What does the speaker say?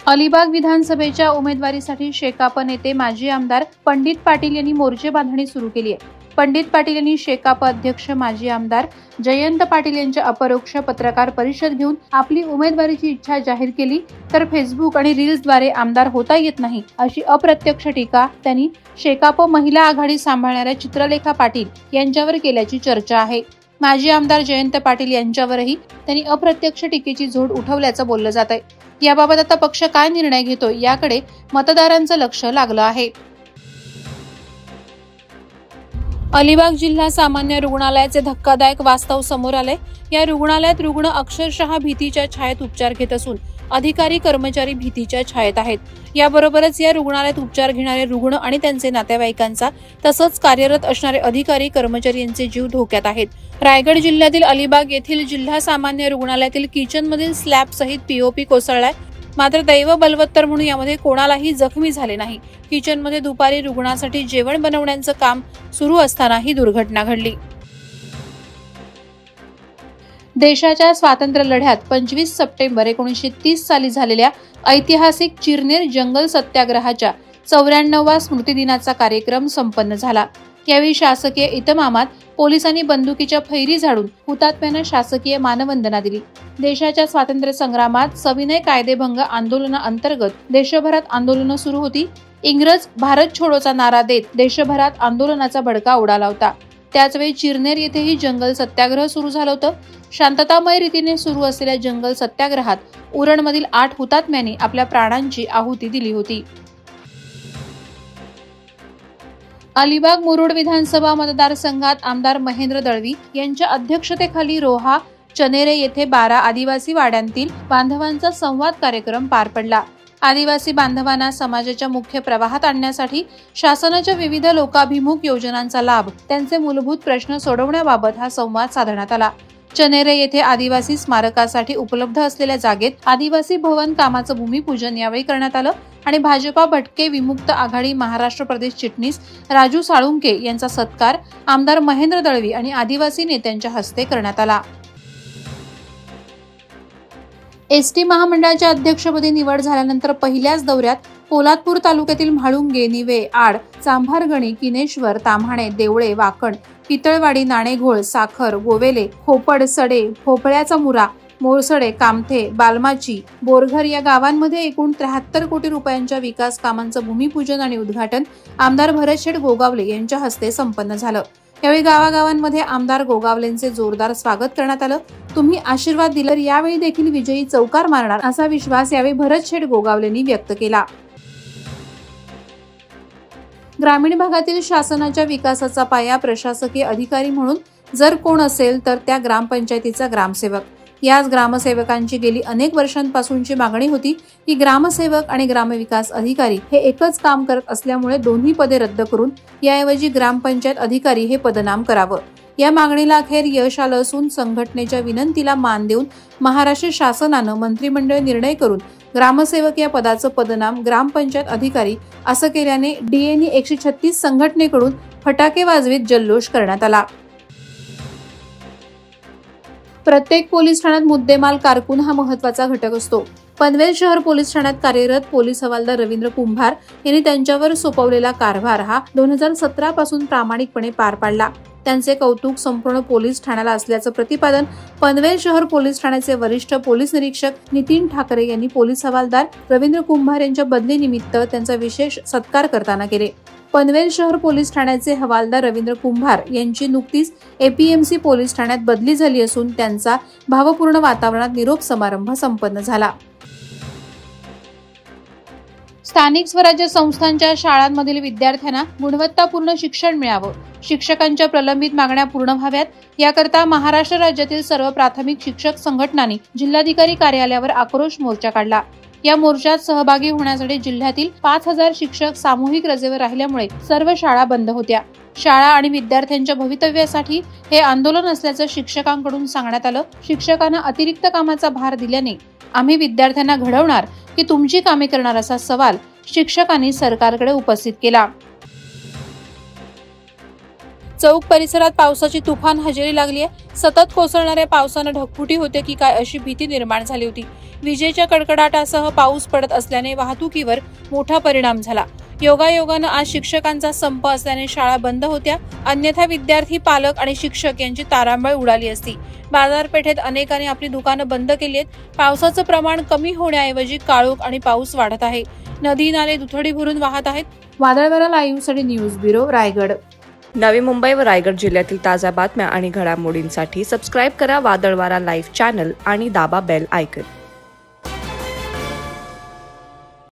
अलिबाग विधानसभेच्या उमेदवारीसाठी शेकाप नेते माजी आमदार पंडित पाटील यांनी मोर्चे बांधणी सुरू केली आहे। पंडित पाटील यांनी शेकाप अध्यक्ष माजी आमदार जयंत पाटील यांच्या अपरोक्ष पत्रकार परिषद घेऊन आपली उमेदवारीची इच्छा जाहीर केली, तर फेसबुक आणि रील्सद्वारे आमदार होता येत नाही अशी अप्रत्यक्ष टीका त्यांनी शेकाप महिला आघाडी सांभाळणाऱ्या चित्रलेखा पाटील यांच्यावर केल्याची चर्चा आहे। माजी आमदार जयंत पाटील यांच्यावरही त्यांनी अप्रत्यक्ष टीकेची झोड उठवल्याचं बोललं जात आहे। याबाबत आता पक्ष काय निर्णय घेतो याकडे मतदारांचं लक्ष लागलं आहे। अलिबाग जिल्हा सामान्य रुग्णालयाचे धक्कादायक वास्तव समोर आले। या रुग्णालयात रुग्ण अक्षरशः भीतीच्या छायेत उपचार घेत असून अधिकारी कर्मचारी भीतीच्या छायेत आहेत। याबरोबरच या रुग्णालयात उपचार घेणारे रुग्ण आणि त्यांचे नातेवाईकांचा तसंच कार्यरत असणारे अधिकारी कर्मचारी यांचे जीव धोक्यात आहेत। रायगड जिल्ह्यातील अलिबाग येथील जिल्हा सामान्य रुग्णालयातील किचन मधील स्लॅब सहित पीओपी कोसळलाय, मात्र दैव बलवत्तर म्हणून यामध्ये कोणालाही जखमी झाले नाही। किचन मध्ये दुपारी रुग्णासाठी जेवण बनवण्याचं काम सुरू असताना ही दुर्घटना घडली। देशाच्या स्वातंत्र्य लढ्यात 25 सप्टेंबर 1930 साली झालेल्या ऐतिहासिक चिरनेर जंगल सत्याग्रहाच्या 94व्या स्मृतिदिनाचा कार्यक्रम संपन्न झाला। यावेळी शासकीय इतमामात पोलिसांनी बंदुकीच्या फैरी झाडून हुतात्म्यांना शासकीय मानवंदना दिली। देशाच्या स्वातंत्र्य संग्रामात सविनय कायदेभंग आंदोलनाअंतर्गत देशभरात आंदोलनं सुरू होती। इंग्रज भारत छोडोचा नारा देत देशभरात आंदोलनाचा भडका उडाला होता। त्याचवेळी चिरनेर येथेही जंगल सत्याग्रह सुरू झालं होतं। शांततामय रीतीने सुरू असलेल्या जंगल सत्याग्रहात उरणमधील 8 हुतात्म्यांनी आपल्या प्राणांची आहुती दिली होती। अलिबाग मुरुड विधानसभा मतदारसंघात आमदार महेंद्र दळवी यांच्या अध्यक्षतेखाली रोहा चनेरे येथे 12 आदिवासी वाड्यांतील बांधवांचा संवाद कार्यक्रम पार पडला। आदिवासी बांधवांना समाजाच्या मुख्य प्रवाहात आणण्यासाठी शासनाच्या विविध लोकाभिमुख योजनांचा लाभ, त्यांचे मूलभूत प्रश्न सोडवण्याबाबत हा संवाद साधण्यात आला। चनेरे येथे आदिवासी स्मारकासाठी उपलब्ध असलेल्या जागेत आदिवासी भवन कामाचं भूमिपूजन यावेळी करण्यात आलं आणि भाजपा भटके विमुक्त आघाडी महाराष्ट्र प्रदेश चिटणीस राजू साळुंके यांचा सत्कार आमदार महेंद्र दळवी आणि आदिवासी नेत्यांच्या हस्ते करण्यात आला। एसटी महामंडळाच्या अध्यक्षपदी निवड झाल्यानंतर पहिल्याच दौऱ्यात पोलादपूर तालुक्यातील म्हाळुंगे, निवे, आड, चांभारगणी, किनेश्वर, ताम्हाणे, देवळे, वाकण, पितळवाडी, नाणेघोळ, साखर, गोवेले, खोपड, सडे, भोपळ्याचा मुरा, मोरसडे, कामथे, बालमाची, बोरघर या गावांमध्ये एकूण 73 कोटी रुपयांच्या विकास कामांचं भूमिपूजन आणि उद्घाटन आमदार भरतशेठ गोगावले यांच्या हस्ते संपन्न झालं। यावेळी गावागावांमध्ये आमदार गोगावलेंचे जोरदार स्वागत करण्यात आलं। तुम्ही आशीर्वाद दिला तर यावेळी देखील विजयी चौकार मारणार असा विश्वास यावेळी भरतशेठ गोगावलेंनी व्यक्त केला। ग्रामीण भागातील शासनाच्या विकासाचा पाया प्रशासकीय अधिकारी म्हणून जर कोण असेल तर त्या ग्रामपंचायतीचा ग्रामसेवक। याच ग्रामसेवकांची गेली अनेक वर्षांपासूनची मागणी होती की ग्रामसेवक आणि ग्रामविकास अधिकारी हे एकच काम करत असल्यामुळे दोन्ही पदे रद्द करून याऐवजी ग्रामपंचायत अधिकारी हे पदनाम करावं। या मागणीला अखेर यश आलं असून संघटनेच्या विनंतीला मान देऊन महाराष्ट्र शासनानं मंत्रिमंडळ निर्णय करून ग्रामसेवक या पदाचं पदनाम ग्रामपंचायत अधिकारी असं केल्याने डीएनी 136 संघटनेकडून फटाके वाजवीत जल्लोष करण्यात आला। प्रत्येक पोलीस ठाण्यात मुद्देमाल कारकून हा महत्त्वाचा घटक असतो। पनवेल शहर पोलीस ठाण्यात कार्यरत पोलीस हवालदार रवींद्र कुंभार यांनी त्यांच्यावर सोपवलेला कारभार हा 2017 पासून प्रामाणिकपणे पार पाडला। त्यांचे कौतुक संपूर्ण पोलीस ठाण्याला असल्याचं प्रतिपादन पनवेल शहर पोलीस ठाण्याचे वरिष्ठ पोलीस निरीक्षक नितीन ठाकरे यांनी पोलीस हवालदार रवींद्र कुंभार यांच्या बदलीनिमित्त त्यांचा विशेष सत्कार करताना केले। पनवेल शहर पोलीस ठाण्याचे हवालदार रवींद्र कुंभार यांची नुकतीच एपीएमसी पोलीस ठाण्यात बदली झाली असून त्यांचा भावपूर्ण वातावरणात निरोप समारंभ संपन्न झाला। स्थानिक स्वराज्य संस्थांच्या शाळांमधील विद्यार्थ्यांना गुणवत्तापूर्ण शिक्षण मिळावं, शिक्षकांच्या प्रलंबित मागण्या पूर्ण व्हाव्यात याकरता महाराष्ट्र राज्यातील सर्व प्राथमिक शिक्षक संघटनांनी जिल्हाधिकारी कार्यालयावर आक्रोश मोर्चा काढला। या मोर्चात सहभागी होण्यासाठी जिल्ह्यातील 5000 शिक्षक सामूहिक रजेवर राहिल्यामुळे सर्व शाळा बंद होत्या। शाळा आणि विद्यार्थ्यांच्या भवितव्यासाठी हे आंदोलन असल्याचं शिक्षकांकडून सांगण्यात आलं। शिक्षकांना अतिरिक्त कामाचा भार दिल्याने आम्ही विद्यार्थ्यांना घडवणार की तुमची कामे करणार असा सवाल शिक्षकांनी सरकारकडे उपस्थित केला। चौक परिसरात पावसाची तुफान हजेरी लागली आहे। सतत कोसळणाऱ्या पावसाने ढगफुटी होते की काय अशी भीती निर्माण झाली होती। विजेच्या कडकडाटासह पाऊस पडत असल्याने वाहतुकीवर मोठा परिणाम झाला। योगायोगानं आज शिक्षकांचा संप असल्याने शाळा बंद होत्या, अन्यथा विद्यार्थी, पालक आणि शिक्षक यांची तारांबळ उडाली असती। बाजारपेठेत अनेकांनी आपली दुकानं बंद केली आहेत। पावसाचं प्रमाण कमी होण्याऐवजी काळोख आणि पाऊस वाढत आहे। नदी नाले दुथडी भरून वाहत आहेत। वादळवारा लाईव्हसाठी न्यूज ब्युरो, रायगड। नवी मुंबई व रायगड जिल्ह्यातील ताज्या बातम्या आणि घडामोडींसाठी सबस्क्राईब करा वादळवारा लाईव्ह चॅनल आणि दाबा बेल आयकॉन।